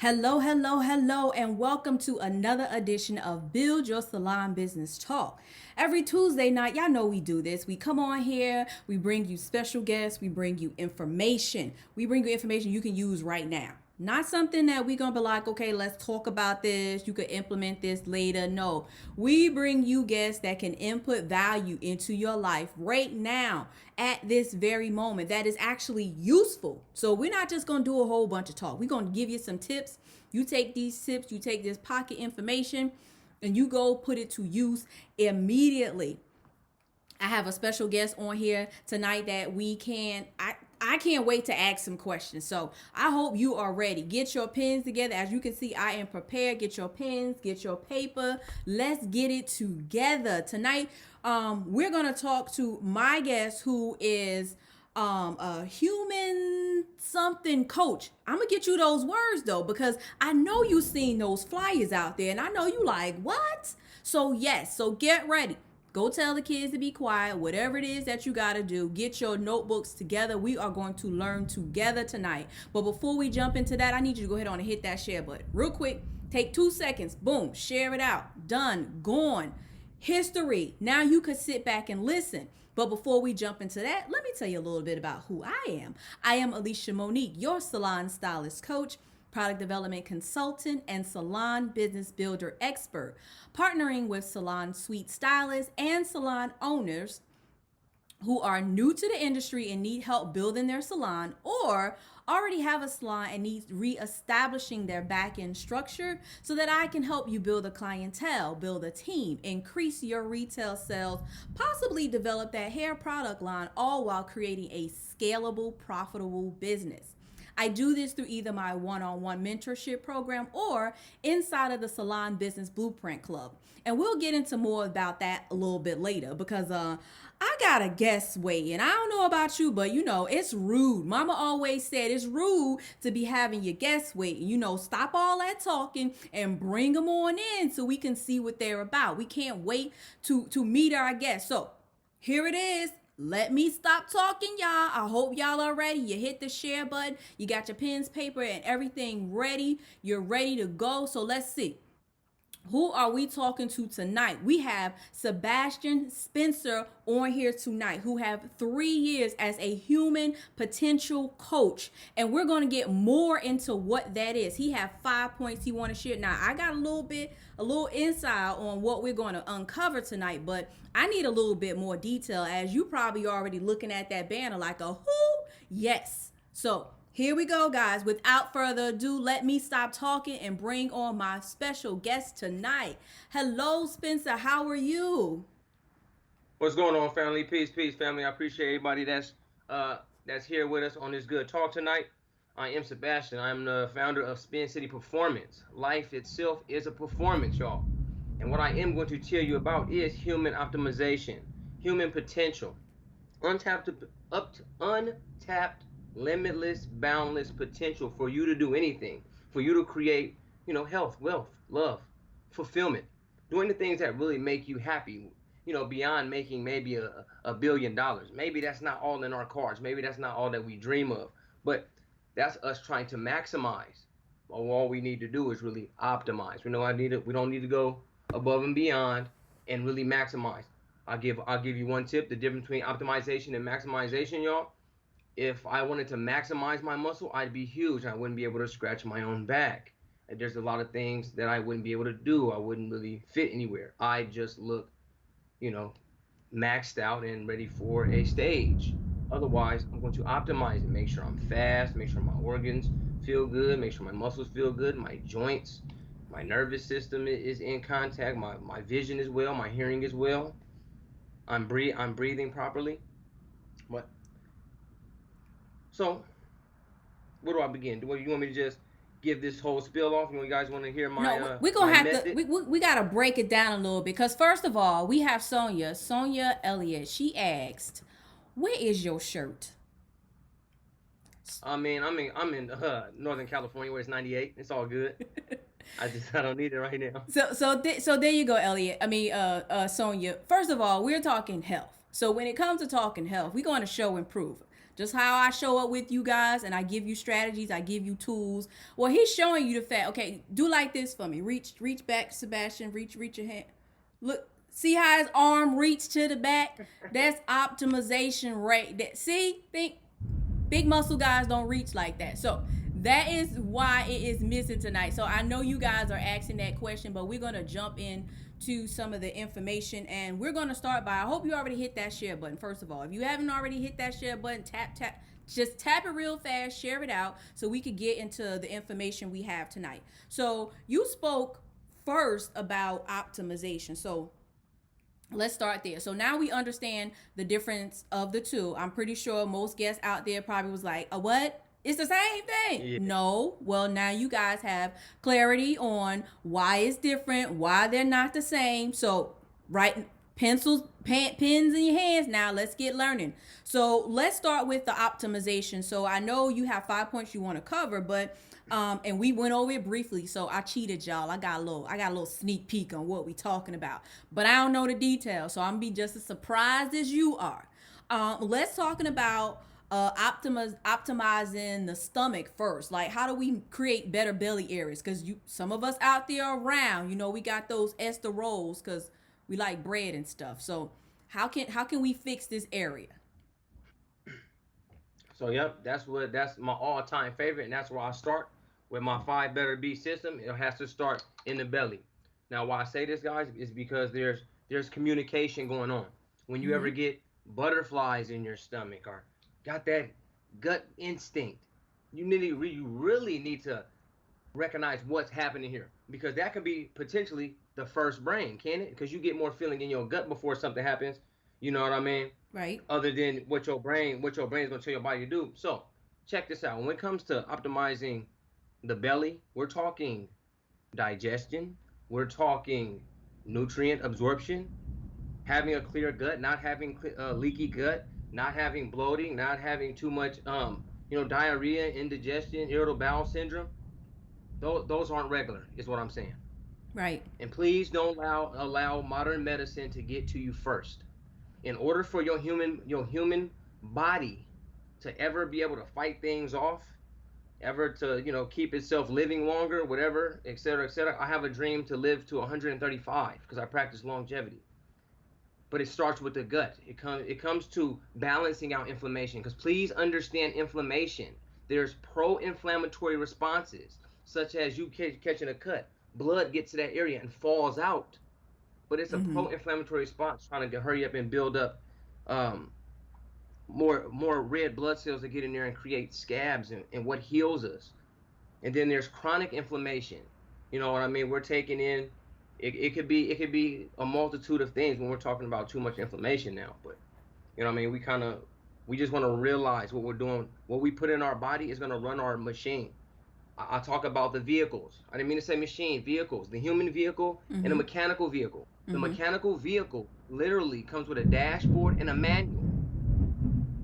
Hello, hello, hello, and welcome to another edition of Build Your Salon Business Talk. Every Tuesday night, y'all know we do this. We come on here, we bring you special guests, we bring you information. We bring you information you can use right now. Not something that we're going to be like, okay, let's talk about this. You could implement this later. No, we bring you guests that can input value into your life right now at this very moment that is actually useful. So we're not just going to do a whole bunch of talk. We're going to give you some tips. You take these tips, you take this pocket information, and you go put it to use immediately. I have a special guest on here tonight that I can't wait to ask some questions. So I hope you are ready. Get your pens together. As you can see, I am prepared. Get your pens, get your paper. Let's get it together. Tonight, we're going to talk to my guest who is a human something coach. I'm going to get you those words though, because I know you've seen those flyers out there and I know you like, what? So yes, so get ready. Go tell the kids to be quiet. Whatever it is that you got to do, get your notebooks together. We are going to learn together tonight. But before we jump into that, I need you to go ahead on and hit that share button. Real quick, take 2 seconds. Boom, share it out. Done, gone. History. Now you could sit back and listen. But before we jump into that, let me tell you a little bit about who I am. I am ElishaMonique, your salon stylist coach, product development consultant, and salon business builder expert, partnering with salon suite stylists and salon owners who are new to the industry and need help building their salon, or already have a salon and need reestablishing their back-end structure, so that I can help you build a clientele, build a team, increase your retail sales, possibly develop that hair product line, all while creating a scalable, profitable business. I do this through either my one-on-one mentorship program or inside of the Salon Business Blueprint Club. And we'll get into more about that a little bit later, because I got a guest waiting. And I don't know about you, but it's rude. Mama always said it's rude to be having your guests waiting. Stop all that talking and bring them on in so we can see what they're about. We can't wait to meet our guests. So here it is. Let me stop talking, y'all. I hope y'all are ready. You hit the share button. You got your pens, paper, and everything ready. You're ready to go. So let's see. Who are we talking to tonight? We have Sebastian Spencer on here tonight, who have 3 years as a human potential coach. And we're going to get more into what that is. He have 5 points he want to share. Now, I got a little insight on what we're going to uncover tonight, but I need a little bit more detail, as you probably already looking at that banner like a who? Yes. So here we go, guys. Without further ado, let me stop talking and bring on my special guest tonight. Hello, Spencer. How are you? What's going on, family? Peace, peace, family. I appreciate everybody that's here with us on this good talk tonight. I am Sebastian. I'm the founder of SpinCity Performance. Life itself is a performance, y'all. And what I am going to tell you about is human optimization, human potential, untapped, untapped, limitless, boundless potential for you to do anything, for you to create, health, wealth, love, fulfillment, doing the things that really make you happy, beyond making maybe a billion dollars. Maybe that's not all in our cards. Maybe that's not all that we dream of, but that's us trying to maximize. All we need to do is really optimize. We don't need to go above and beyond and really maximize. I'll give you one tip: the difference between optimization and maximization, y'all. If I wanted to maximize my muscle, I'd be huge. I wouldn't be able to scratch my own back. There's a lot of things that I wouldn't be able to do. I wouldn't really fit anywhere. I just look, you know, maxed out and ready for a stage. Otherwise, I'm going to optimize it, make sure I'm fast, make sure my organs feel good, make sure my muscles feel good, my joints, my nervous system is in contact, my vision is well, my hearing is well. I'm breathing properly. But so, where do I begin? Do you want me to just give this whole spill off? You guys want to hear No, we're gonna my have to method? we gotta break it down a little, because first of all, we have Sonia Elliott. She asked, "Where is your shirt?" I'm in Northern California where it's 98. It's all good. I don't need it right now. So there you go, Elliot. Sonia. First of all, we're talking health. So when it comes to talking health, we're going to show improve. Just how I show up with you guys and I give you strategies, I give you tools. Well, he's showing you the fact. Okay, do like this for me. Reach back, Sebastian. Reach your hand. Look, see how his arm reached to the back? That's optimization rate. Think big muscle guys don't reach like that. So that is why it is missing tonight. So I know you guys are asking that question, but we're gonna jump in to some of the information, and we're gonna start by, I hope you already hit that share button. First of all, if you haven't already hit that share button, tap, just tap it real fast, share it out so we could get into the information we have tonight. So you spoke first about optimization. So let's start there. So now we understand the difference of the two. I'm pretty sure most guests out there probably was like, a what? It's the same thing. Yeah. No. Well, now you guys have clarity on why it's different, why they're not the same. So, right, pens in your hands. Now let's get learning. So let's start with the optimization. So I know you have 5 points you want to cover, but and we went over it briefly. So I cheated, y'all. I got a little sneak peek on what we talking about, but I don't know the details, so I'm gonna be just as surprised as you are. Let's talking about optimizing the stomach first. Like, how do we create better belly areas? Because some of us out there are round. We got those Esther rolls because we like bread and stuff. So how can we fix this area? So yep, that's my all-time favorite, and that's where I start with my five better be system. It has to start in the belly. Now, why I say this, guys, is because there's communication going on. When you ever Mm-hmm. get butterflies in your stomach or got that gut instinct, you really need to recognize what's happening here, because that could be potentially the first brain, can it? Because you get more feeling in your gut before something happens. You know what I mean? Right. Other than what your brain is gonna tell your body to do. So check this out. When it comes to optimizing the belly, we're talking digestion, we're talking nutrient absorption, having a clear gut, not having leaky gut, not having bloating, not having too much diarrhea, indigestion, irritable bowel syndrome. Those aren't regular, is what I'm saying. Right. And please don't allow modern medicine to get to you first. In order for your human body to ever be able to fight things off, ever to keep itself living longer, whatever, etc., etc. I have a dream to live to 135 because I practice longevity. But it starts with the gut. It comes to balancing out inflammation, because please understand inflammation. There's pro-inflammatory responses, such as you catching a cut, blood gets to that area and falls out, but it's a Mm-hmm. pro-inflammatory response trying to hurry up and build up um, more red blood cells that get in there and create scabs and what heals us. And then there's chronic inflammation. You know what I mean? We're taking in it could be a multitude of things when we're talking about too much inflammation now. But what I mean? We just want to realize what we're doing. What we put in our body is going to run our machine. I talk about the vehicles. I didn't mean to say machine, vehicles. The human vehicle and the Mm-hmm. mechanical vehicle. The Mm-hmm. mechanical vehicle literally comes with a dashboard and a manual.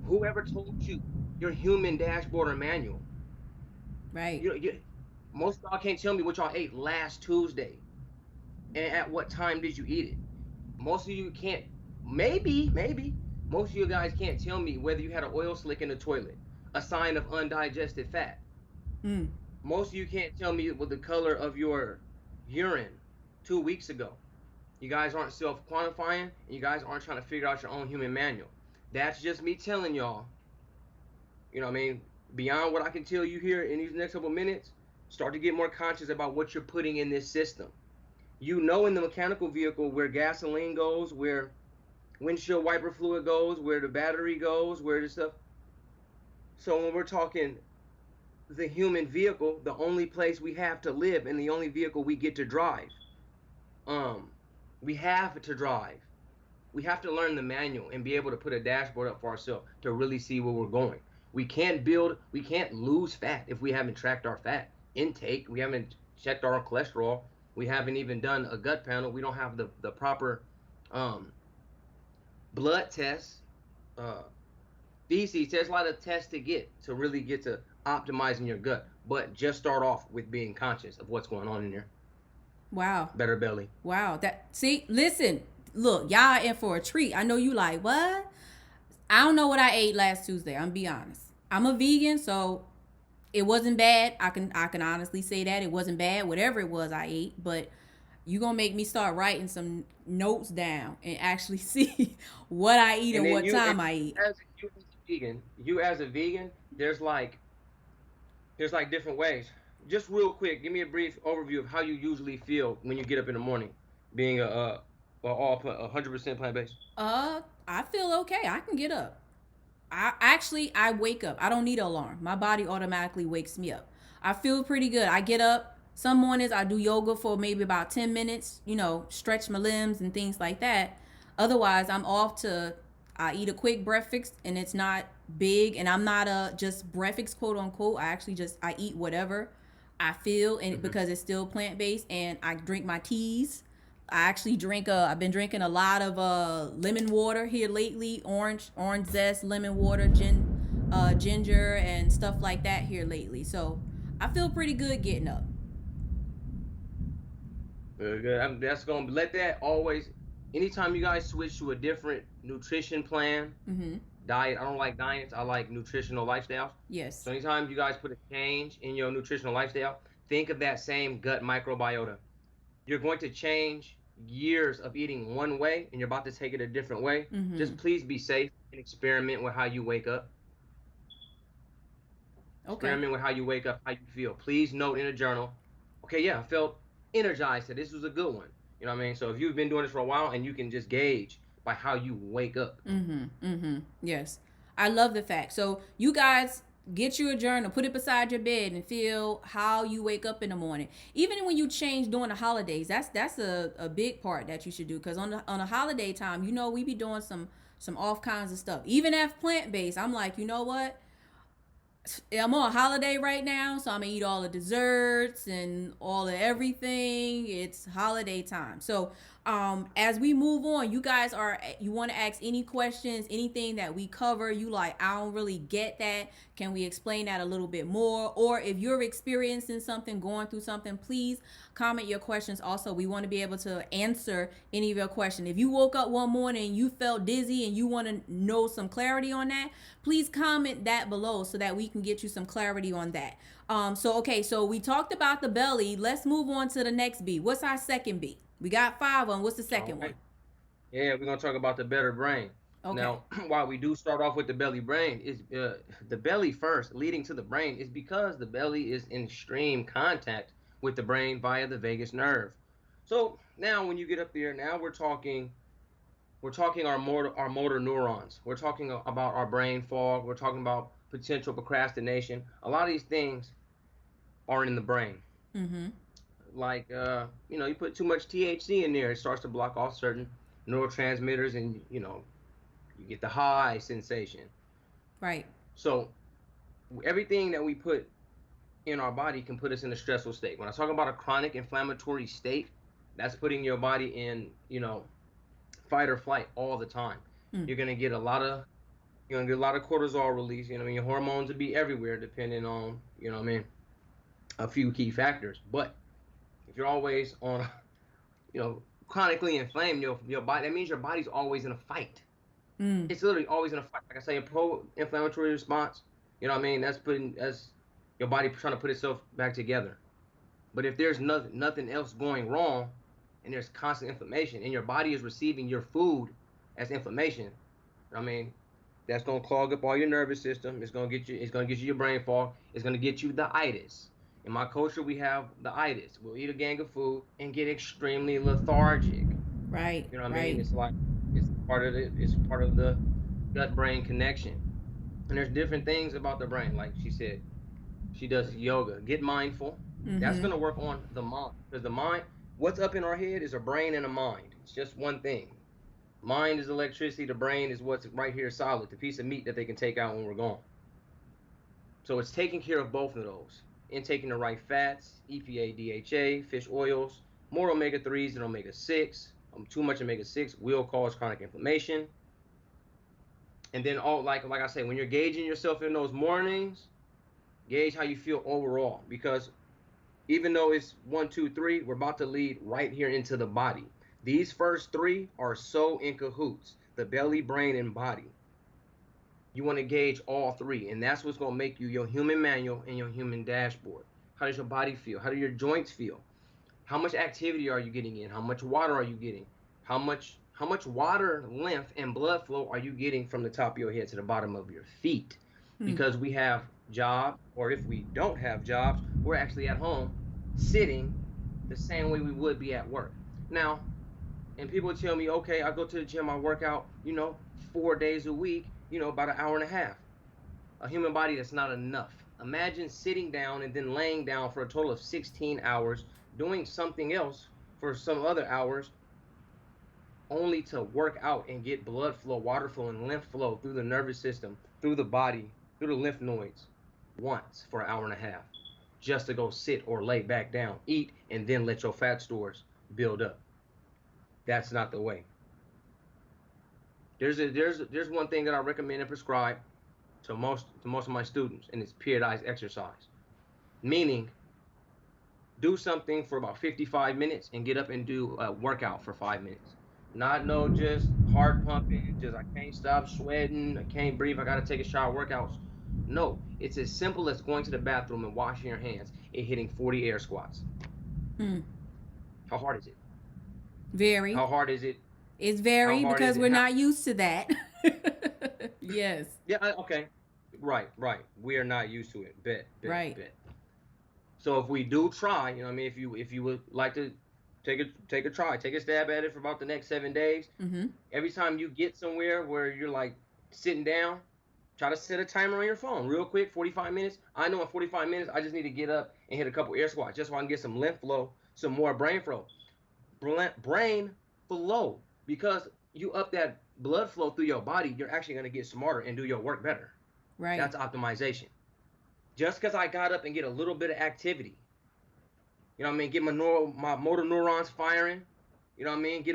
Whoever told you your human dashboard or manual? Right. Most of y'all can't tell me what y'all ate last Tuesday and at what time did you eat it. Most of you can't. Maybe most of you guys can't tell me whether you had an oil slick in the toilet, a sign of undigested fat. Mm. Most of you can't tell me what the color of your urine 2 weeks ago. You guys aren't self quantifying, and you guys aren't trying to figure out your own human manual. That's just me telling y'all, what I mean? Beyond what I can tell you here in these next couple minutes, start to get more conscious about what you're putting in this system. In the mechanical vehicle where gasoline goes, where windshield wiper fluid goes, where the battery goes, where the stuff. So when we're talking the human vehicle, the only place we have to live and the only vehicle we get to drive, um, we have to drive. We have to learn the manual and be able to put a dashboard up for ourselves to really see where we're going. We can't lose fat if we haven't tracked our fat intake. We haven't checked our cholesterol. We haven't even done a gut panel. We don't have the proper um, blood tests, uh, feces. There's a lot of tests to really get to optimizing your gut. But just start off with being conscious of what's going on in there. Wow. Better belly. Wow. Listen, look, y'all in for a treat. I know you like, what? I don't know what I ate last Tuesday. I'm be honest. I'm a vegan, so it wasn't bad. I can honestly say that it wasn't bad. Whatever it was, I ate. But you gonna make me start writing some notes down and actually see what I eat And and then what you, and time I eat. you as a vegan, there's like different ways. Just real quick, give me a brief overview of how you usually feel when you get up in the morning, being all 100% plant based. I feel okay. I can get up. I wake up. I don't need an alarm. My body automatically wakes me up. I feel pretty good. I get up. Some mornings I do yoga for maybe about 10 minutes, stretch my limbs and things like that. Otherwise, I'm off to I eat a quick breakfast and it's not big and I'm not a just breakfast quote unquote. I eat whatever I feel and Hmm. because it's still plant-based and I drink my teas. I actually I've been drinking a lot of lemon water here lately, orange zest, lemon water, ginger and stuff like that here lately. So I feel pretty good getting up. Very good. That's gonna let that always. Anytime you guys switch to a different nutrition plan, Mm-hmm. diet. I don't like diets. I like nutritional lifestyles. Yes. So anytime you guys put a change in your nutritional lifestyle, think of that same gut microbiota. You're going to change years of eating one way, and you're about to take it a different way. Mm-hmm. Just please be safe and experiment with how you wake up. Okay. Experiment with how you wake up, how you feel. Please note in a journal, okay, yeah, I felt energized. This was a good one. You know what I mean? So if you've been doing this for a while and you can just gauge by how you wake up. Mm-hmm. Mm-hmm. Yes. I love the fact. So you guys get you a journal, put it beside your bed, and feel how you wake up in the morning. Even when you change during the holidays, that's a big part that you should do. Because on a holiday time, we be doing some off kinds of stuff. Even at plant based, I'm like, you know what? I'm on a holiday right now, so I'm gonna eat all the desserts and all of everything. It's holiday time. So, as we move on, you want to ask any questions, anything that we cover. You like, I don't really get that. Can we explain that a little bit more? Or if you're experiencing something, going through something, please comment your questions. Also, we want to be able to answer any of your questions. If you woke up one morning and you felt dizzy and you want to know some clarity on that, please comment that below so that we can get you some clarity on that. So we talked about the belly. Let's move on to the next B. What's our second B? We got five on. What's the All second one? right. Yeah, we're gonna talk about the better brain. Okay. Now, while we do start off with the belly brain, is the belly first, leading to the brain, is because the belly is in extreme contact with the brain via the vagus nerve. So now, when you get up there, now we're talking our motor neurons. We're talking about our brain fog. We're talking about potential procrastination. A lot of these things are in the brain. Mm-hmm. Like you put too much THC in there, it starts to block off certain neurotransmitters, and you get the high sensation. Right. So everything that we put in our body can put us in a stressful state. When I talk about a chronic inflammatory state, that's putting your body in fight or flight all the time. Mm. You're gonna get a lot of cortisol release. Your hormones will be everywhere depending on a few key factors. But if you're always on chronically inflamed, your body, that means your body's always in a fight. Mm. It's literally always in a fight. Like I say, a pro-inflammatory response. That's your body trying to put itself back together. But if there's nothing else going wrong, and there's constant inflammation, and your body is receiving your food as inflammation, I mean, that's gonna clog up all your nervous system. It's gonna get you your brain fog. It's gonna get you the itis. In my culture, we have the itis. We'll eat a gang of food and get extremely lethargic. Right. You know what I mean? Right. It's part of the gut brain connection. And there's different things about the brain. Like she said, she does yoga. Get mindful. That's Mm-hmm. gonna work on the mind. Because the mind, what's up in our head is a brain and a mind. It's just one thing. Mind is electricity. The brain is what's right here solid, the piece of meat that they can take out when we're gone. So it's taking care of both of those. Intaking the right fats, EPA, DHA, fish oils, more omega 3s and omega 6. Too much omega 6 will cause chronic inflammation. And then all like I say, when you're gauging yourself in those mornings, gauge how you feel overall. Because even though it's 1, 2, 3, we're about to lead right here into the body. These first three are so in cahoots: the belly, brain, and body. You want to gauge all three, and that's what's going to make you your human manual and your human dashboard. How does your body feel? How do your joints feel? How much activity are you getting in? How much water are you getting? How much water, lymph, and blood flow are you getting from the top of your head to the bottom of your feet? Hmm. Because we have jobs, or if we don't have jobs, we're actually at home sitting the same way we would be at work. Now, and people tell me, okay, I go to the gym, I work out, 4 days a week, about an hour and a half. A human body, that's not enough. Imagine sitting down and then laying down for a total of 16 hours, doing something else for some other hours, only to work out and get blood flow, water flow, and lymph flow through the nervous system, through the body, through the lymph nodes once for an hour and a half, just to go sit or lay back down, eat, and then let your fat stores build up. That's not the way. There's one thing that I recommend and prescribe to most of my students, and it's periodized exercise. Meaning, do something for about 55 minutes and get up and do a workout for 5 minutes. Not no just heart pumping, just I can't stop sweating, I can't breathe, I gotta take a shower workouts. No, it's as simple as going to the bathroom and washing your hands and hitting 40 air squats. Hmm. How hard is it? Very. How hard is it? It's How very hard is because it? we're not used to that. Yes. Yeah, okay. Right, right. We are not used to it. Bet, bet, Right. bet. So if we do try, if you would like to take a try, take a stab at it for about the next 7 days. Mm-hmm. Every time you get somewhere where you're like sitting down, try to set a timer on your phone real quick, 45 minutes. I know in 45 minutes I just need to get up and hit a couple air squats just so I can get some lymph flow, some more brain flow. Brain flow, because you up that blood flow through your body, you're actually going to get smarter and do your work better. Right. That's optimization. Just because I got up and get a little bit of activity, get my motor neurons firing, get a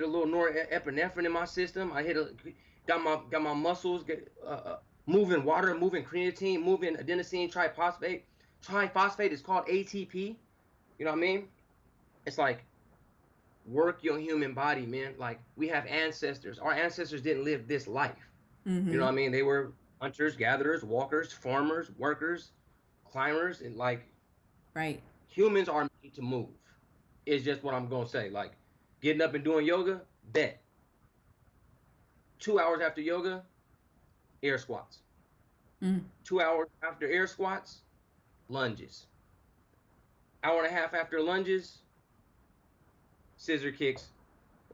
little norepinephrine in my system. Got my muscles moving water, moving creatine, moving adenosine triphosphate. Triphosphate is called ATP. You know what I mean? It's like, work your human body, man. Like, we have ancestors. Our ancestors didn't live this life. You know Mm-hmm. what I mean? They were hunters, gatherers, walkers, farmers, workers, climbers, and like, Right. humans are made to move. It's just what I'm gonna say. Like, getting up and doing yoga, bet. 2 hours after yoga, air squats. Mm. 2 hours after air squats, lunges. Hour and a half after lunges, scissor kicks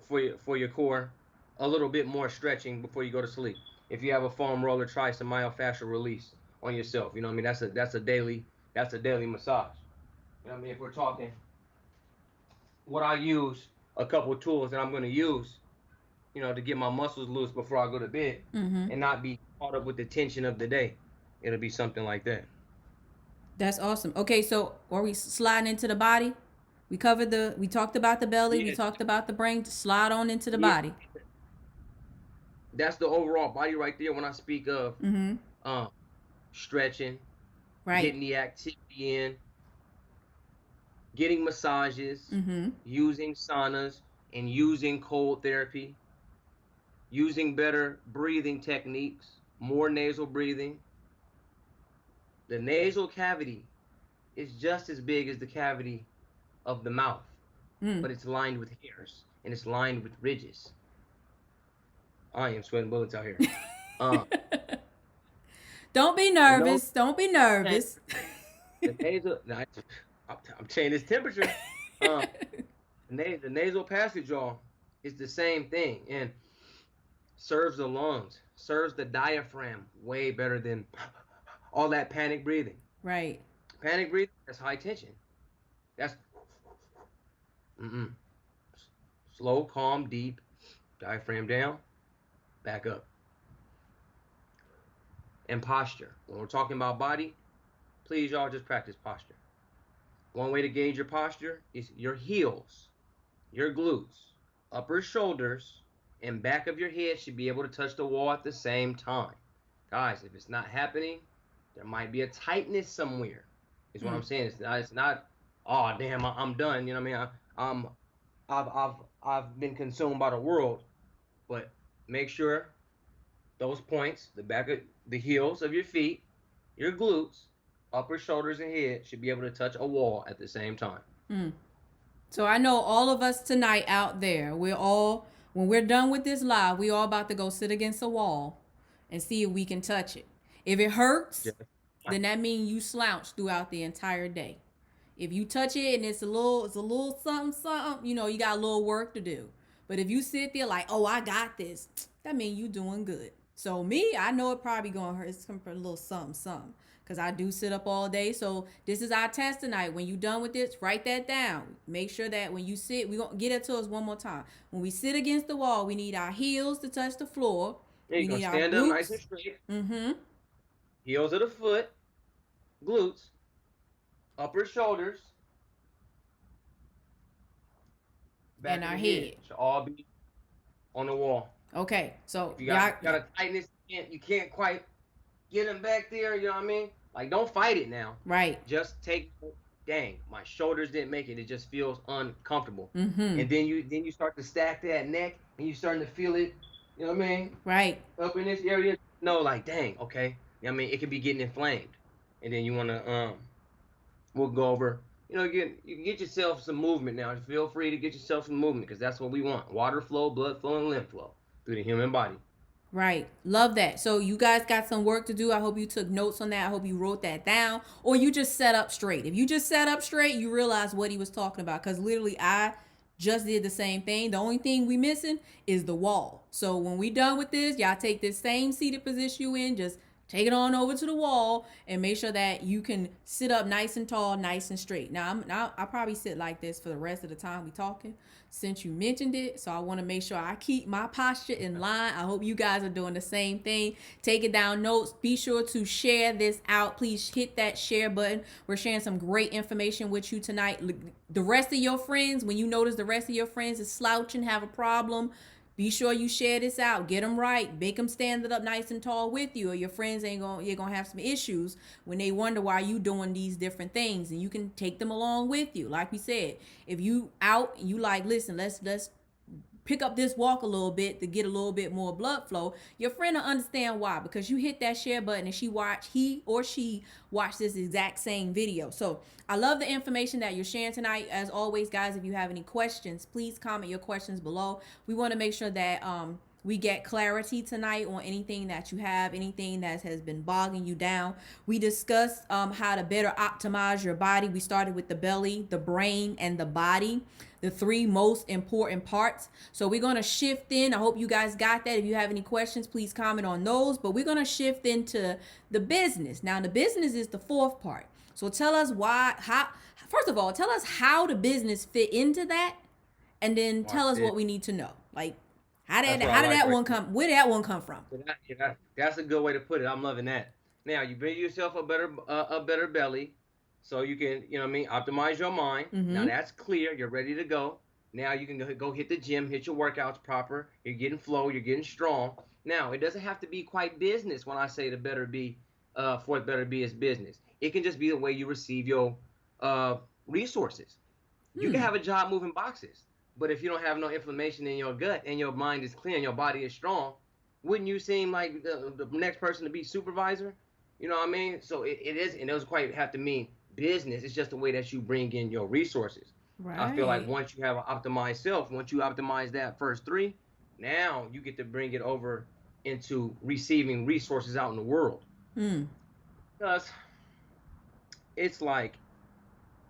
for your core. A little bit more stretching before you go to sleep. If you have a foam roller, try some myofascial release on yourself. You know what I mean? That's a daily massage. You know what I mean? If we're talking, what I use, a couple of tools that I'm going to use, to get my muscles loose before I go to bed Mm-hmm. and not be caught up with the tension of the day. It'll be something like that. That's awesome. Okay, so are we sliding into the body? We talked about the belly, we Yeah, talked about the brain. Slide on into the yeah. body. That's the overall body right there when I speak of Mm-hmm. um, stretching, Right. getting the activity in, getting massages, Mm-hmm. using saunas, and using cold therapy, using better breathing techniques, more nasal breathing. The nasal cavity is just as big as the cavity of the mouth, Mm. but it's lined with hairs and it's lined with ridges. I am sweating bullets out here. Uh, Don't be the nose, nervous. Don't be nervous. the nasal, nah, I'm changing this temperature. Um, the nasal passage, y'all, is the same thing and serves the lungs, serves the diaphragm way better than all that panic breathing. Right. Panic breathing, that's high tension. That's mm-mm. Slow, calm, deep, diaphragm down, back up. And posture. When we're talking about body, please, y'all, just practice posture. One way to gauge your posture is your heels, your glutes, upper shoulders, and back of your head should be able to touch the wall at the same time. Guys, if it's not happening, there might be a tightness somewhere. Is what Mm. I'm saying. It's not. Oh damn, I'm done. You know what I mean? I'm I've been consumed by the world, but make sure those points, the back of the heels of your feet, your glutes, upper shoulders, and head should be able to touch a wall at the same time. Mm. So I know all of us tonight out there, when we're done with this live, we all about to go sit against a wall and see if we can touch it. If it hurts, Just then that means you slouch throughout the entire day. If you touch it and it's a little something, something, you got a little work to do. But if you sit there like, oh, I got this, that means you doing good. So me, I know it probably gonna hurt. It's come for a little something, something. Cause I do sit up all day. So this is our test tonight. When you done with this, write that down. Make sure that when you sit, we gonna get it to us one more time. When we sit against the wall, we need our heels to touch the floor. there We you go. need our Stand up nice and glutes. straight. Mm-hmm. Heels of the foot, glutes, upper shoulders, back And of our the head head. should all be on the wall. Okay. So If you y'all, got a tightness, you can't quite get them back there. You know what I mean? Like, don't fight it now. right. Just take. Dang, my shoulders didn't make it. It just feels uncomfortable. Mm-hmm. And then you start to stack that neck, and you starting to feel it. You know what I mean? Right. Up in this area. No, like, dang, okay. You know what I mean? It could be getting inflamed, and then you wanna we'll go over. You get yourself some movement now. Feel free to get yourself some movement because that's what we want: water flow, blood flow, and lymph flow through the human body. Right. Love that. So you guys got some work to do. I hope you took notes on that. I hope you wrote that down. Or you just set up straight. If you just set up straight, you realize what he was talking about. Because literally I just did the same thing. The only thing we missing is the wall. So when we done with this, y'all take this same seated position you in, just take it on over to the wall and make sure that you can sit up nice and tall, nice and straight. Now I'll probably sit like this for the rest of the time we talking since you mentioned it. So I want to make sure I keep my posture in line. I hope you guys are doing the same thing. Taking down notes. Be sure to share this out. Please hit that share button. We're sharing some great information with you tonight. The rest of your friends, when you notice the rest of your friends is slouching, have a problem, be sure you share this out. Get them right. Make them stand it up nice and tall with you, or your friends you're gonna have some issues when they wonder why you doing these different things. And you can take them along with you. Like we said, if you out and you like, listen, let's pick up this walk a little bit to get a little bit more blood flow, your friend will understand why, because you hit that share button and he or she watched this exact same video. So I love the information that you're sharing tonight. As always, guys, if you have any questions, please comment your questions below. We want to make sure that we get clarity tonight on anything that you have, anything that has been bogging you down. We discussed how to better optimize your body. We started with the belly, the brain, and the body, the three most important parts. So we're going to shift in. I hope you guys got that. If you have any questions, please comment on those. But we're going to shift into the business. Now, the business is the fourth part. So tell us first of all, tell us how the business fit into that. And then tell us what we need to know. Like, how did that one come? Where did that one come from? That's a good way to put it. I'm loving that. Now you build yourself a better belly, so you can optimize your mind. Mm-hmm. Now that's clear. You're ready to go. Now you can go hit the gym, hit your workouts proper. You're getting flow. You're getting strong. Now it doesn't have to be quite business when I say the better be fourth better be is business. It can just be the way you receive your resources. You can have a job moving boxes. But if you don't have no inflammation in your gut and your mind is clear and your body is strong, wouldn't you seem like the next person to be supervisor? You know what I mean? So it is, and it doesn't quite have to mean business. It's just the way that you bring in your resources. Right. I feel like once you have an optimized self, once you optimize that first three, now you get to bring it over into receiving resources out in the world. Because it's like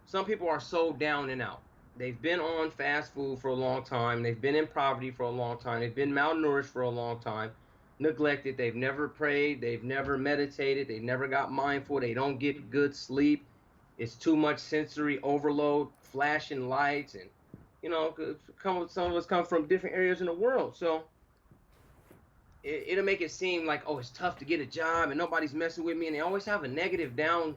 some people are so down and out. They've been on fast food for a long time. They've been in poverty for a long time. They've been malnourished for a long time, neglected. They've never prayed. They've never meditated. They never got mindful. They don't get good sleep. It's too much sensory overload, flashing lights, and some of us come from different areas in the world. So it'll make it seem like, oh, it's tough to get a job and nobody's messing with me, and they always have a negative down,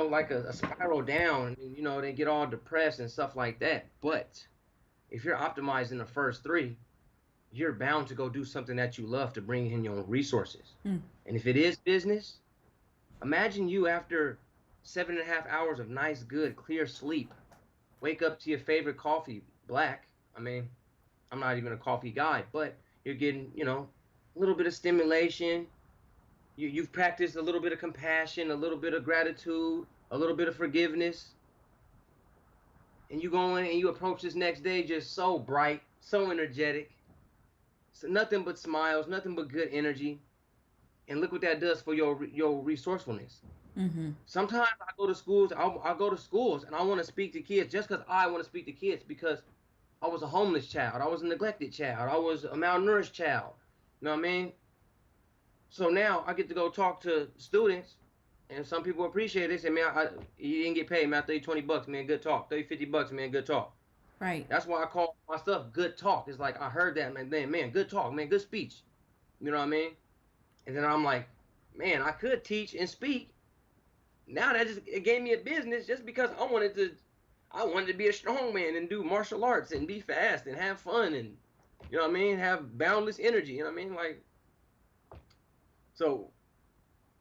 like a spiral down, and they get all depressed and stuff like that. But if you're optimizing the first three, you're bound to go do something that you love to bring in your resources. And if it is business, imagine you after 7.5 hours of nice, good, clear sleep, wake up to your favorite coffee, black. I mean, I'm not even a coffee guy, but you're getting, a little bit of stimulation. You've practiced a little bit of compassion, a little bit of gratitude, a little bit of forgiveness, and you go in and you approach this next day just so bright, so energetic, so nothing but smiles, nothing but good energy. And look what that does for your resourcefulness. Mm-hmm. Sometimes I go to schools, I go to schools and I want to speak to kids just because I want to speak to kids, because I was a homeless child, I was a neglected child, I was a malnourished child. You know what I mean? So now I get to go talk to students, and some people appreciate this. And man, you didn't get paid, man. I throw you $20, man. Good talk. $30, $50, man. Good talk. Right. That's why I call my stuff good talk. It's like I heard that, man, good talk, man, good speech. You know what I mean? And then I'm like, man, I could teach and speak. Now that just it gave me a business just because I wanted to be a strong man and do martial arts and be fast and have fun and you know what I mean, have boundless energy. You know what I mean? Like, so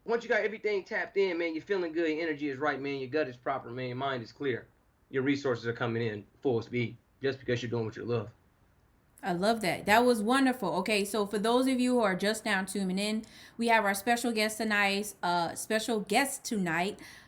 once you got everything tapped in, man, you're feeling good, your energy is right, man, your gut is proper, man, your mind is clear. Your resources are coming in full speed just because you're doing what you love. I love that. That was wonderful. Okay, so for those of you who are just now tuning in, we have our special guest tonight,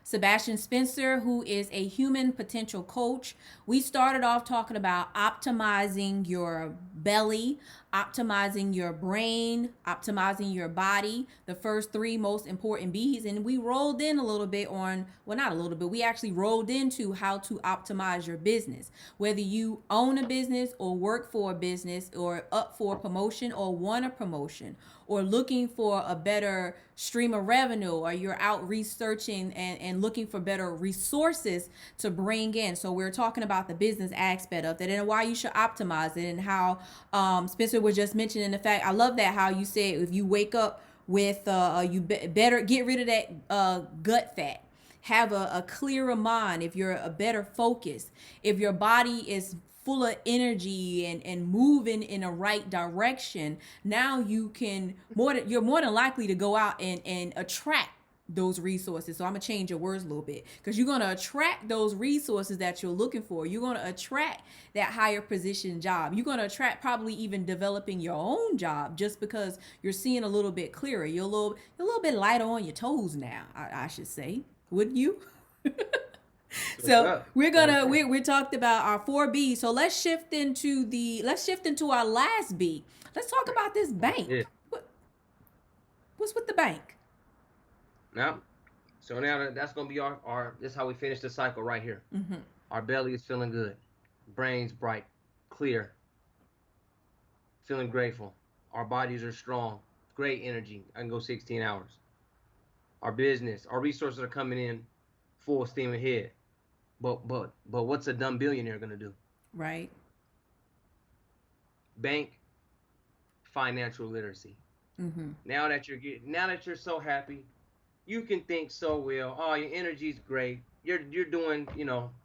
Sebastian Spencer, who is a human potential coach. We started off talking about optimizing your belly, optimizing your brain, optimizing your body, the first three most important B's. And we rolled in a little bit on, well, not a little bit, we actually rolled into how to optimize your business. Whether you own a business or work for a business or up for a promotion or want a promotion or looking for a better stream of revenue, or you're out researching and looking for better resources to bring in. So we're talking about the business aspect of that and why you should optimize it, and how Spencer was just mentioning the fact, I love that how you said if you wake up with better get rid of that gut fat, have a clearer mind, if you're a better focus, if your body is full of energy and moving in a right direction, now you're more than likely to go out and attract those resources. So I'm gonna change your words a little bit, because you're gonna attract those resources that you're looking for. You're gonna attract that higher position job. You're gonna attract probably even developing your own job, just because you're seeing a little bit clearer. You're a little bit lighter on your toes now, I should say. Wouldn't you? What's So up? we talked about our 4 B's. So let's shift into our last B. Let's talk about this Yeah. bank. What's with the bank? Now, so now that's gonna be our this is how we finish the cycle right here. Mm-hmm. Our belly is feeling good, brains bright, clear, feeling grateful. Our bodies are strong, great energy. I can go 16 hours. Our business, our resources are coming in full steam ahead. But what's a dumb billionaire gonna do? Right. Bank financial literacy. Mm-hmm. Now that you're so happy, you can think so well. Oh, your energy's great. You're doing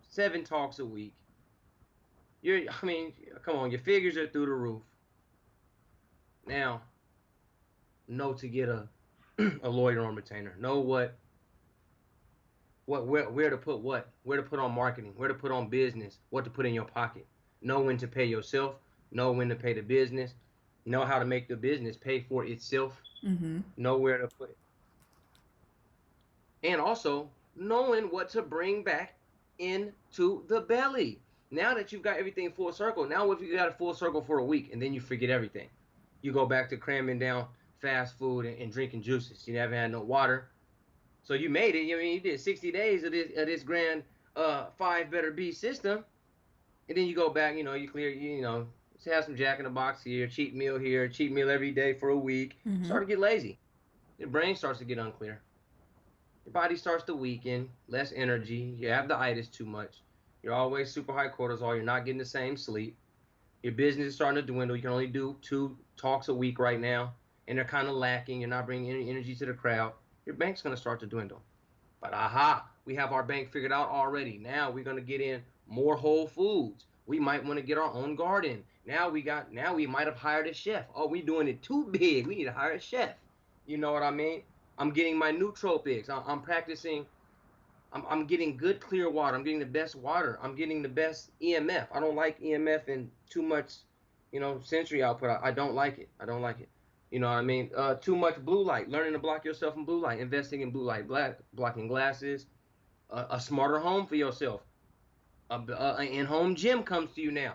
7 talks a week. I mean, come on, your figures are through the roof. Now, know to get a a lawyer on retainer. Know where to put where to put on marketing, where to put on business, what to put in your pocket. Know when to pay yourself, know when to pay the business, know how to make the business pay for itself, Mm-hmm. know where to put it. And also knowing what to bring back into the belly. Now that you've got everything full circle, now if you got a full circle for a week and then you forget everything, you go back to cramming down fast food and drinking juices. You never had no water. So you made it. I mean, you did 60 days of this grand 5 better B system, and then you go back. You clear. Just have some Jack in the Box here, cheat meal here, cheat meal every day for a week. Mm-hmm. Start to get lazy. Your brain starts to get unclear. Your body starts to weaken, less energy. You have the itis too much. You're always super high cortisol. You're not getting the same sleep. Your business is starting to dwindle. You can only do 2 talks a week right now, and they're kind of lacking. You're not bringing any energy to the crowd. Your bank's going to start to dwindle. But we have our bank figured out already. Now we're going to get in more whole foods. We might want to get our own garden. Now we might have hired a chef. Oh, we doing it too big. We need to hire a chef. You know what I mean? I'm getting my nootropics. I'm practicing. I'm getting good clear water. I'm getting the best water. I'm getting the best EMF. I don't like EMF and too much, sensory output. I don't like it. I don't like it. You know what I mean? Too much blue light, learning to block yourself from blue light, investing in blue light, blocking glasses, a smarter home for yourself. An in-home gym comes to you now.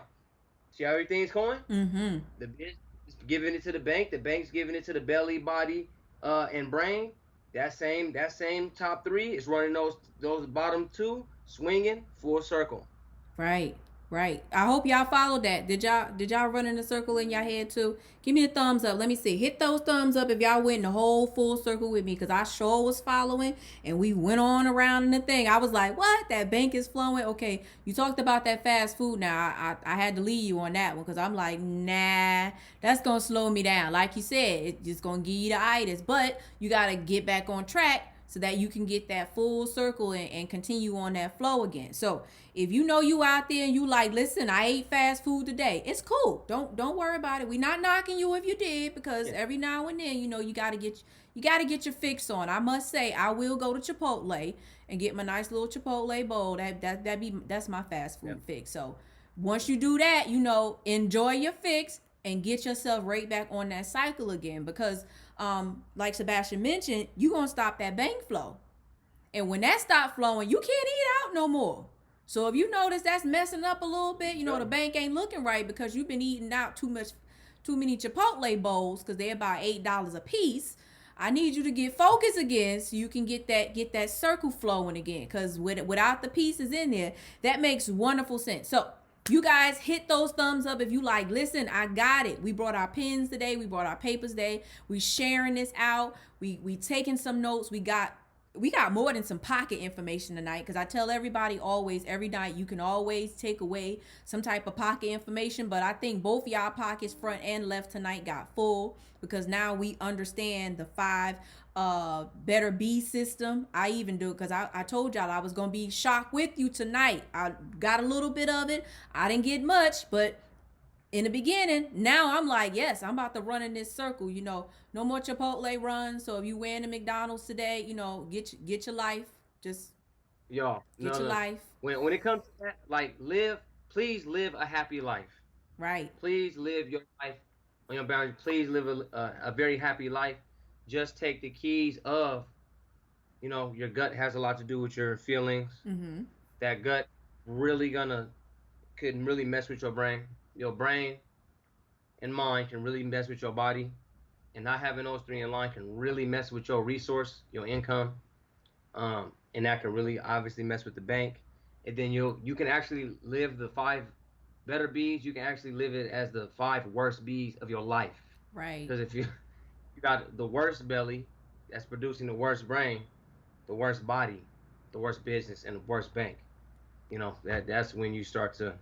See how everything's going? Mm-hmm. The business is giving it to the bank's giving it to the belly, body, and brain. That same top three is running those bottom two, swinging full circle. Right, right. I hope y'all followed that. Did y'all run in a circle in your head too? Give me a thumbs up. Let me see. Hit those thumbs up if y'all went in the whole full circle with me, because I sure was following, and we went on around in the thing. I was like, what? That bank is flowing. Okay, you talked about that fast food. Now I had to leave you on that one, because I'm like, nah, that's gonna slow me down. Like you said, it's just gonna give you the itis. But you gotta get back on track so that you can get that full circle and continue on that flow again. So if you know you out there and you like, listen, I ate fast food today, it's cool. Don't worry about it. We're not knocking you if you did, because Yeah. every now and then, you gotta get your fix on. I must say, I will go to Chipotle and get my nice little Chipotle bowl. That's my fast Yeah. food fix. So once you do that, enjoy your fix and get yourself right back on that cycle again, because like Sebastian mentioned, you're gonna stop that bank flow. And when that stop flowing, you can't eat out no more. So if you notice that's messing up a little bit, the Yeah. bank ain't looking right because you've been eating out too many Chipotle bowls, because they're about $8 a piece. I need you to get focused again so you can get that circle flowing again. Because without the pieces in there, that makes wonderful sense. So you guys hit those thumbs up if you like, listen, I got it. We brought our pens today. We brought our papers today. We sharing this out. We taking some notes. We got more than some pocket information tonight, because I tell everybody always, every night, you can always take away some type of pocket information. But I think both y'all pockets, front and left, tonight got full, because now we understand the 5 better B system. I even do it because I told y'all I was gonna be shocked with you tonight. I got a little bit of it. I didn't get much, but in the beginning, now I'm like, yes, I'm about to run in this circle. No more Chipotle runs. So if you wearing the McDonald's today, get your life. Just Y'all, get no, your no. life When it comes to that, like please live a happy life. right. Please live your life on your boundaries. Please live a very happy life. Just take the keys of, your gut has a lot to do with your feelings. Mm-hmm. That gut really can really mess with your brain. Your brain and mind can really mess with your body. And not having those three in line can really mess with your resource, your income. And that can really obviously mess with the bank. And then you can actually live the 5 better B's. You can actually live it as the 5 worst B's of your life. Right. Because if you got the worst belly that's producing the worst brain, the worst body, the worst business, and the worst bank, that's when you start to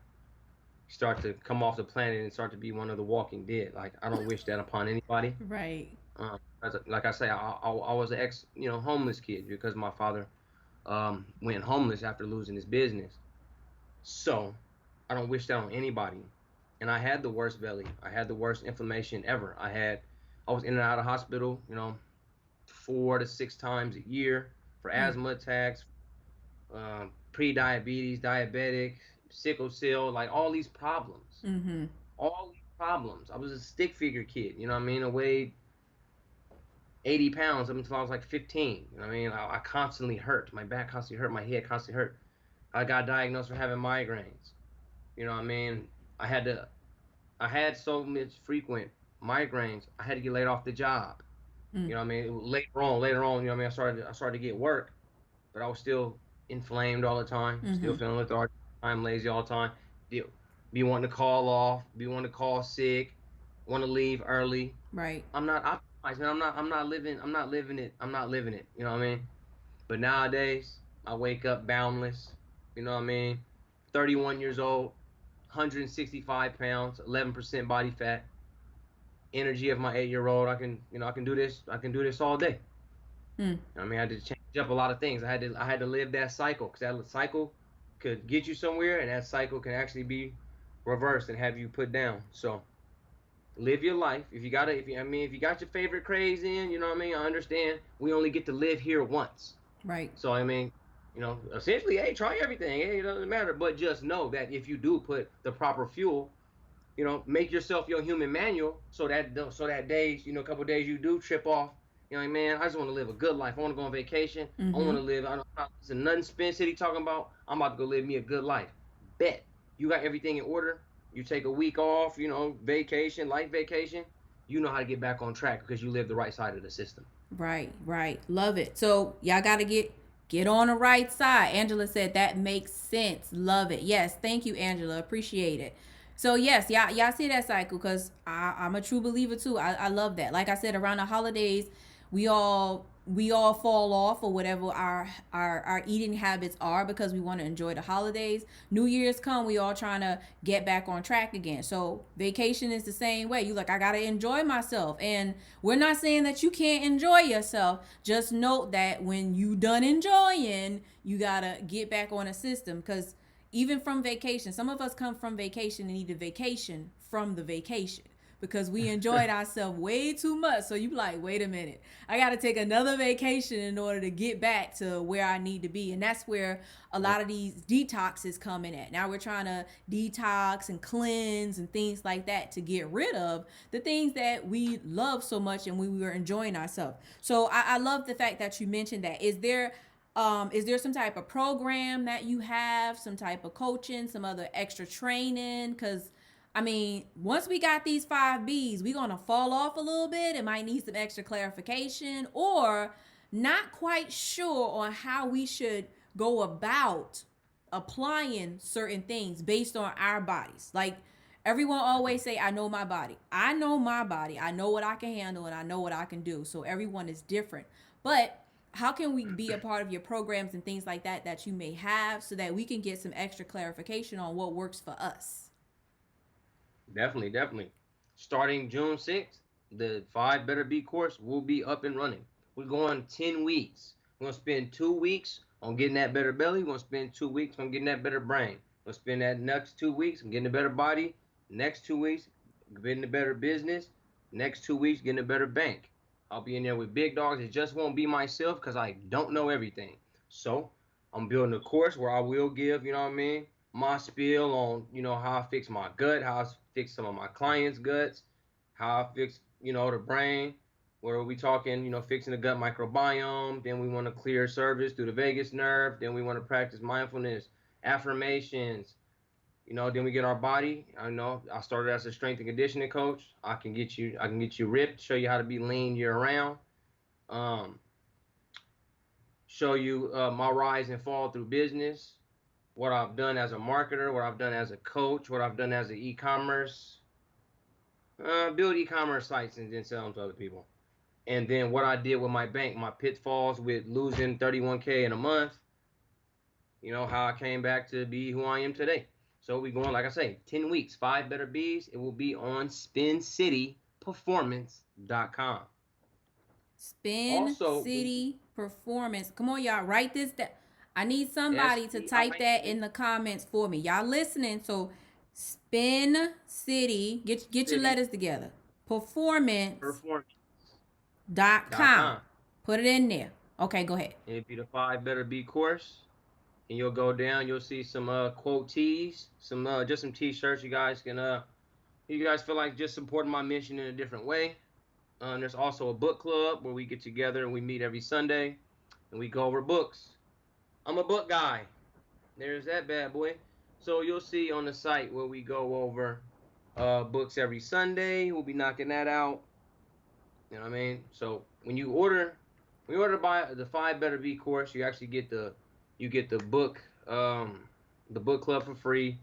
come off the planet and start to be one of the walking dead. Like, I don't wish that upon anybody. Right. Like I say, I was an ex homeless kid because my father went homeless after losing his business. So I don't wish that on anybody. And I had the worst belly. I had the worst inflammation ever. I was in and out of hospital, 4 to 6 times a year for Mm. asthma attacks, pre-diabetes, diabetic, sickle cell, like all these problems. Mm-hmm. All these problems. I was a stick figure kid, you know what I mean? I weighed 80 pounds up until I was like 15. You know what I mean? I constantly hurt. My back constantly hurt. My head constantly hurt. I got diagnosed for having migraines. You know what I mean? I had to I had so much frequent migraines. I had to get laid off the job. Mm. You know what I mean? Later on, you know what I mean? I started to get work, but I was still inflamed all the time, Mm-hmm. still feeling lethargic all the time, lazy all the time. Be wanting to call off, be wanting to call sick, want to leave early. Right. I'm not optimized, man. I'm not living it. You know what I mean? But nowadays, I wake up boundless. You know what I mean? 31 years old, 165 pounds, 11% body fat, energy of my 8-year old. I can do this. I can do this all day. Mm. I mean, I had to change up a lot of things. I had to live that cycle, because that cycle could get you somewhere, and that cycle can actually be reversed and have you put down. So live your life. If you got your favorite craze in, you know what I mean? I understand we only get to live here once. Right. So essentially, hey, try everything. Hey, it doesn't matter. But just know that if you do put the proper fuel make yourself your human manual, so that days, a couple days you do trip off. Like, man, I just want to live a good life. I want to go on vacation. I want to live. I don't listen nothing SpinCity talking about. I'm about to go live me a good life. Bet you got everything in order. You take a week off, vacation, life vacation. You know how to get back on track because you live the right side of the system. Right, right. Love it. So y'all gotta get on the right side. Angela said that makes sense. Love it. Yes, thank you, Angela. Appreciate it. So yes, y'all see that cycle because I'm a true believer too. I love that. Like I said, around the holidays, we all fall off or whatever our eating habits are because we want to enjoy the holidays. New Year's come, we all trying to get back on track again. So vacation is the same way. You like, I gotta enjoy myself, and we're not saying that you can't enjoy yourself. Just note that when you done enjoying, you gotta get back on a system because even from vacation, some of us come from vacation and need a vacation from the vacation because we enjoyed ourselves way too much. So you like, wait a minute, I got to take another vacation in order to get back to where I need to be. And that's where a lot of these detoxes come in at. Now we're trying to detox and cleanse and things like that to get rid of the things that we love so much and we were enjoying ourselves. So I love the fact that you mentioned that. Is there some type of program that you have, some type of coaching, some other extra training? Because I mean, once we got these 5 Bs, we're going to fall off a little bit. It might need some extra clarification or not quite sure on how we should go about applying certain things based on our bodies. Like everyone always say, I know my body. I know my body. I know what I can handle and I know what I can do. So everyone is different. But how can we be a part of your programs and things like that you may have so that we can get some extra clarification on what works for us? Definitely, definitely. Starting June 6th, the 5 Better Be course will be up and running. We're going 10 weeks. We're going to spend 2 weeks on getting that better belly. We're going to spend 2 weeks on getting that better brain. We're going to spend that next 2 weeks on getting a better body. Next 2 weeks, getting a better business. Next 2 weeks, getting a better bank. I'll be in there with big dogs. It just won't be myself because I don't know everything. So I'm building a course where I will give, my spiel on, how I fix my gut, how I fix some of my clients' guts, how I fix, the brain, where we talking, fixing the gut microbiome. Then we want to clear service through the vagus nerve. Then we want to practice mindfulness, affirmations. Then we get our body. I started as a strength and conditioning coach. I can get you ripped, show you how to be lean year round. Show you my rise and fall through business, what I've done as a marketer, what I've done as a coach, what I've done as an e-commerce, build e-commerce sites and then sell them to other people. And then what I did with my bank, my pitfalls with losing 31K in a month, how I came back to be who I am today. So we going, like I say, 10 weeks, 5 Better Bs. It will be on SpinCityPerformance.com. Spin City Performance. Come on, y'all. Write this down. I need somebody to type that in the comments for me. Y'all listening? So Spin City. Get your letters together. Performance.com. Put it in there. Okay, go ahead. It'll be the 5 Better Be course. And you'll go down, you'll see some quote tees, just some t-shirts. You guys feel like just supporting my mission in a different way. There's also a book club where we get together and we meet every Sunday and we go over books. I'm a book guy. There's that bad boy. So you'll see on the site where we go over books every Sunday. We'll be knocking that out. You know what I mean? So when you order by the 5 Better Be course, you actually get the book club for free.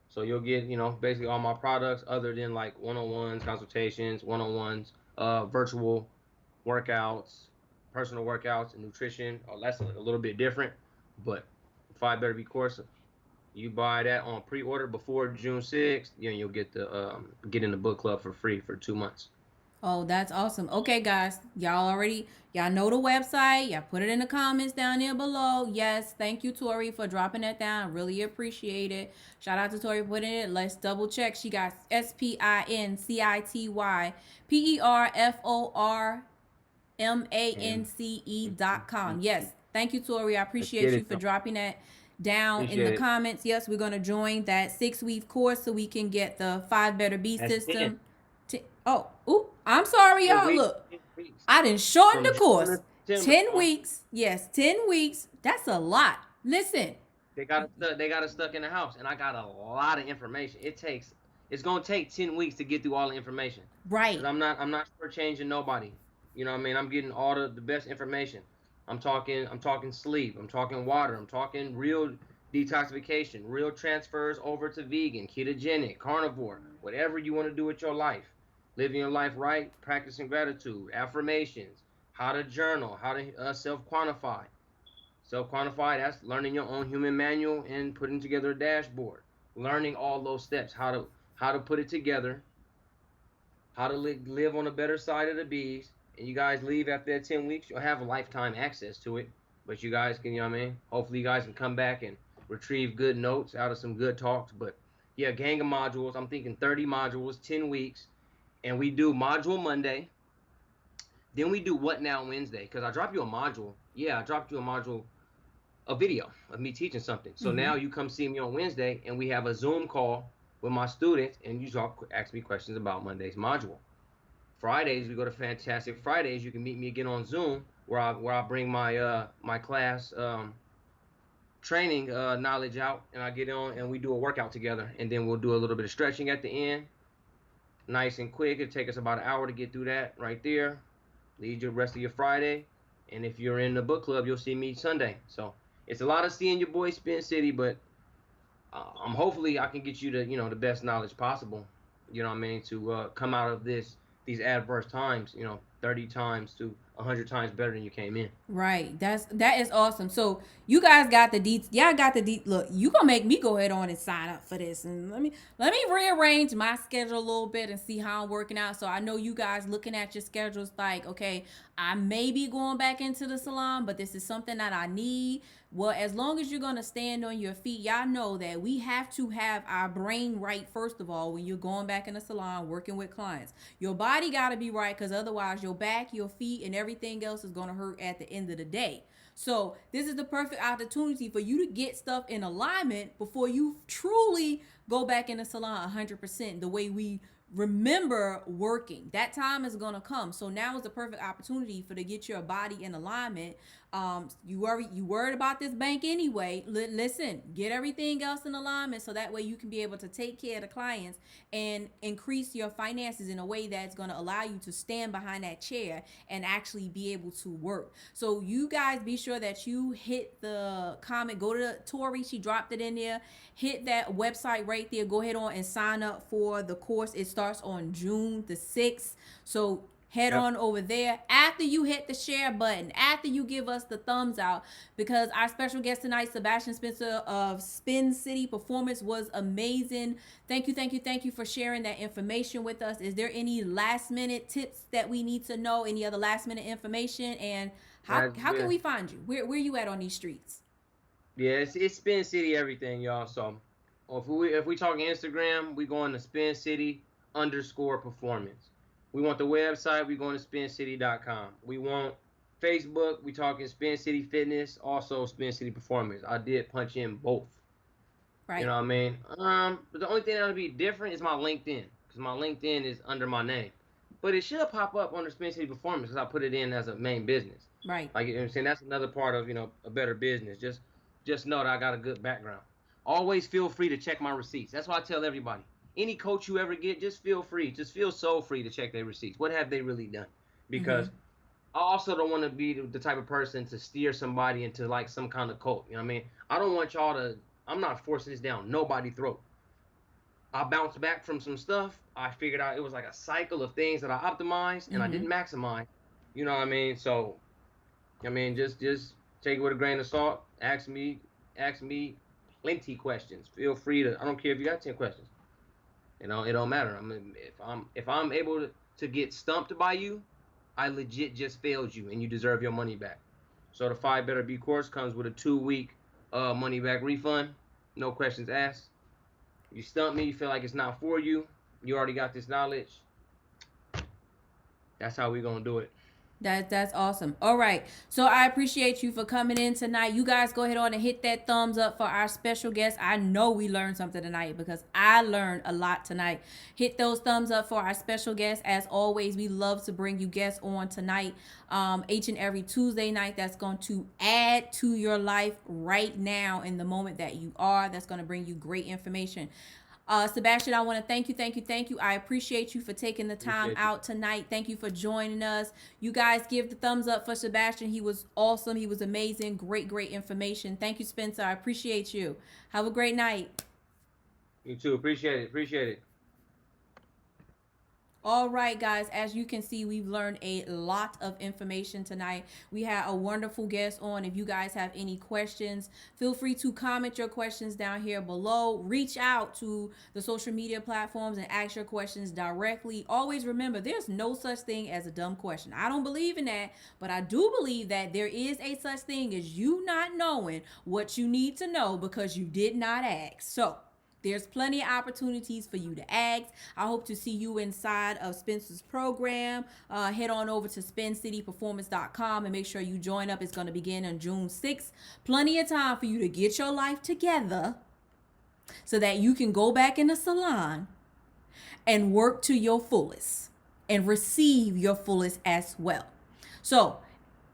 So you'll get, basically all my products other than like one-on-ones, consultations, one-on-ones, virtual workouts, personal workouts, and nutrition. That's a little bit different, but 5 Better Be course, you buy that on pre-order before June 6th, you'll get get in the book club for free for 2 months. Oh, that's awesome. Okay, guys, y'all know the website. Y'all put it in the comments down there below. Yes, thank you, Tori, for dropping that down. Really appreciate it. Shout out to Tori for putting it. Let's double check. She got SpinCityPerformance.com. Yes, thank you, Tori. I appreciate you for dropping that down in the Appreciate it. comments. Yes, we're going to join that 6-week course so we can get the 5 Better Be That's 10. system. I'm sorry, 10 y'all. weeks. Look, 10 weeks. I didn't shorten From the June course. to September, 10 y'all. weeks. Yes, 10 weeks. That's a lot. Listen. They got us stuck in the house, and I got a lot of information. It's gonna take 10 weeks to get through all the information. Right. Cause I'm not shortchanging nobody. You know what I mean? I'm getting all the best information. I'm talking sleep. I'm talking water. I'm talking real detoxification, real transfers over to vegan, ketogenic, carnivore, whatever you want to do with your life. Living your life right, practicing gratitude, affirmations, how to journal, how to self quantify. Self quantify, that's learning your own human manual and putting together a dashboard. Learning all those steps, how to put it together, how to live on the better side of the bees. And you guys leave after that 10 weeks, you'll have lifetime access to it. But you guys can, you know what I mean? Hopefully you guys can come back and retrieve good notes out of some good talks. But yeah, gang of modules. I'm thinking 30 modules, 10 weeks. And we do module Monday. Then we do what now Wednesday. Because I drop you a module. Yeah, I dropped you a video of me teaching something. So now you come see me on Wednesday and we have a Zoom call with my students and you ask me questions about Monday's module. Fridays we go to Fantastic Fridays. You can meet me again on Zoom where I bring my my class training knowledge out and I get on and we do a workout together and then we'll do a little bit of stretching at the end. Nice and quick. It'll take us about an hour to get through that right there. Lead your rest of your Friday. And if you're in the book club, you'll see me Sunday. So it's a lot of seeing your boy Spin City, but I'm hopefully I can get you to the best knowledge possible. You know what I mean, to come out of these adverse times, 30 times to 100 times better than you came in. Right. That is awesome. So you guys got the deets. Y'all got the deets. Look, you gonna make me go ahead on and sign up for this, and let me rearrange my schedule a little bit and see how I'm working out. So I know you guys looking at your schedules like, okay, I may be going back into the salon, but this is something that I need. Well, as long as you're gonna stand on your feet, y'all know that we have to have our brain right first of all when you're going back in the salon working with clients. Your body gotta be right because otherwise your back, your feet, and everything else is gonna hurt at the end of the day. So this is the perfect opportunity for you to get stuff in alignment before you truly go back in the salon 100% the way we remember working. That time is gonna come. So now is the perfect opportunity for to get your body in alignment. You worried about this bank anyway. Listen, get everything else in alignment so that way you can be able to take care of the clients and increase your finances in a way that's going to allow you to stand behind that chair and actually be able to work. So you guys be sure that you hit the comment, go to Tori, she dropped it in there, hit that website right there, go ahead on and sign up for the course. It starts on June the 6th. So head on over there after you hit the share button, after you give us the thumbs out, because our special guest tonight, Sebastian Spencer of SpinCity Performance, was amazing. Thank you for sharing that information with us. Is there any last minute tips that we need to know? Any other last minute information? And how can we find you? Where you at on these streets? Yeah, it's Spin City everything, y'all. So if we talk Instagram, we going to SpinCity_performance. We want the website, we going to spincity.com. We want Facebook, we talking Spin City Fitness, also Spin City Performance. I did punch in both. Right. You know what I mean? But the only thing that'll be different is my LinkedIn, because my LinkedIn is under my name. But it should pop up under Spin City Performance because I put it in as a main business. Right. Like, you know what I'm saying? That's another part of, a better business. Just know that I got a good background. Always feel free to check my receipts. That's why I tell everybody. Any coach you ever get, just feel free. Just feel so free to check their receipts. What have they really done? Because I also don't want to be the type of person to steer somebody into like some kind of cult. You know what I mean? I don't want y'all to, I'm not forcing this down nobody's throat. I bounced back from some stuff. I figured out it was like a cycle of things that I optimized and I didn't maximize. You know what I mean? So, I mean, just take it with a grain of salt. Ask me plenty questions. Feel free to, I don't care if you got 10 questions. It don't matter. I mean, if I'm able to get stumped by you, I legit just failed you and you deserve your money back. So the 5 Better Be course comes with a 2-week money back refund. No questions asked. You stump me, you feel like it's not for you. You already got this knowledge. That's how we gonna do it. That's awesome. All right. So I appreciate you for coming in tonight. You guys go ahead on and hit that thumbs up for our special guest. I know we learned something tonight because I learned a lot tonight. Hit those thumbs up for our special guest. As always, we love to bring you guests on tonight, each and every Tuesday night. That's going to add to your life right now in the moment that you are. That's going to bring you great information. Sebastian, I want to thank you, thank you, thank you. I appreciate you for taking the time Appreciate you. out tonight. Thank you for joining us. You guys give the thumbs up for Sebastian. He was awesome. He was amazing. Great, great information. Thank you, Spencer. I appreciate you. Have a great night. You too. Appreciate it. Appreciate it. All right, guys, as you can see, we've learned a lot of information tonight. We had a wonderful guest on. If you guys have any questions, feel free to comment your questions down here below. Reach out to the social media platforms and ask your questions directly. Always remember, there's no such thing as a dumb question. I don't believe in that, but I do believe that there is a such thing as you not knowing what you need to know because you did not ask. So, there's plenty of opportunities for you to ask. I hope to see you inside of Spencer's program. Head on over to SpinCityPerformance.com and make sure you join up. It's going to begin on June 6th. Plenty of time for you to get your life together so that you can go back in the salon and work to your fullest and receive your fullest as well. So,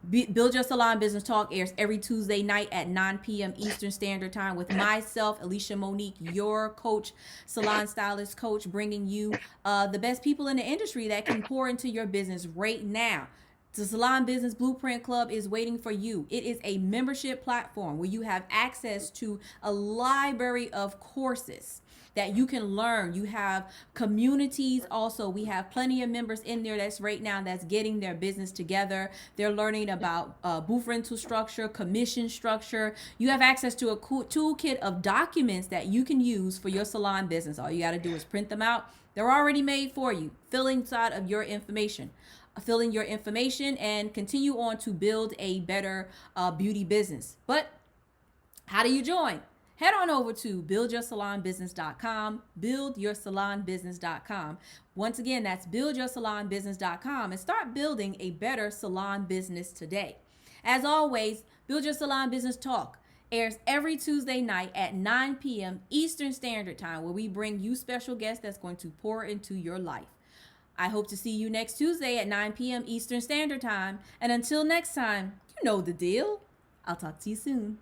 Build Your Salon Business Talk airs every Tuesday night at 9 p.m. Eastern Standard Time with myself, ElishaMonique, your coach, salon stylist coach, bringing you the best people in the industry that can pour into your business right now. The Salon Business Blueprint Club is waiting for you. It is a membership platform where you have access to a library of courses that you can learn. You have communities also. We have plenty of members in there that's right now that's getting their business together. They're learning about booth rental structure, commission structure. You have access to a cool toolkit of documents that you can use for your salon business. All you got to do is print them out. They're already made for you. Fill inside of your information. Fill in your information and continue on to build a better beauty business. But how do you join? Head on over to buildyoursalonbusiness.com, buildyoursalonbusiness.com. Once again, that's buildyoursalonbusiness.com and start building a better salon business today. As always, Build Your Salon Business Talk airs every Tuesday night at 9 p.m. Eastern Standard Time, where we bring you special guests that's going to pour into your life. I hope to see you next Tuesday at 9 p.m. Eastern Standard Time. And until next time, you know the deal. I'll talk to you soon.